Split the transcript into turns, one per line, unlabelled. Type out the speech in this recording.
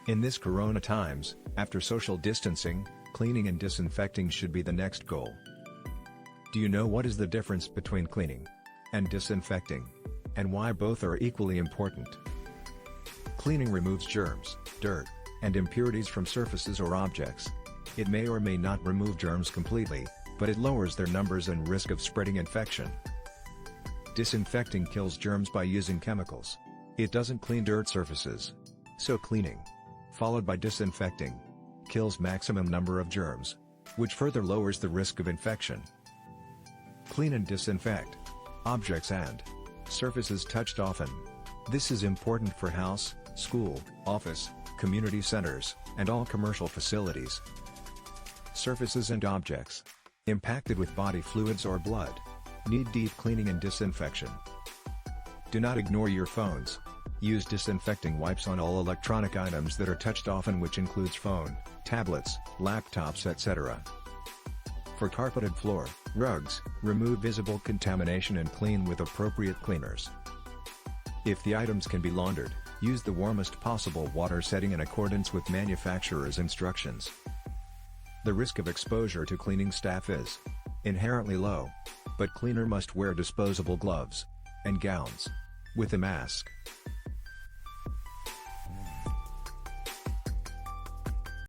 In this corona times, after social distancing, cleaning and disinfecting should be the next goal. Do you know what is the difference between cleaning and disinfecting, and why both are equally important? Cleaning removes germs, dirt, and impurities from surfaces or objects. It may or may not remove germs completely, but it lowers their numbers and risk of spreading infection. Disinfecting kills germs by using chemicals. It doesn't clean dirt surfaces. So cleaning, followed by disinfecting, kills maximum number of germs, which further lowers the risk of infection. Clean and disinfect objects and surfaces touched often. This is important for house, school, office, community centers, and all commercial facilities. Surfaces and objects impacted with body fluids or blood need deep cleaning and disinfection. Do not ignore your phones. Use disinfecting wipes on all electronic items that are touched often, which includes phone, tablets, laptops, etc. For carpeted floor, rugs, remove visible contamination and clean with appropriate cleaners. If the items can be laundered, use the warmest possible water setting in accordance with manufacturer's instructions. The risk of exposure to cleaning staff is inherently low, but cleaner must wear disposable gloves and gowns with a mask.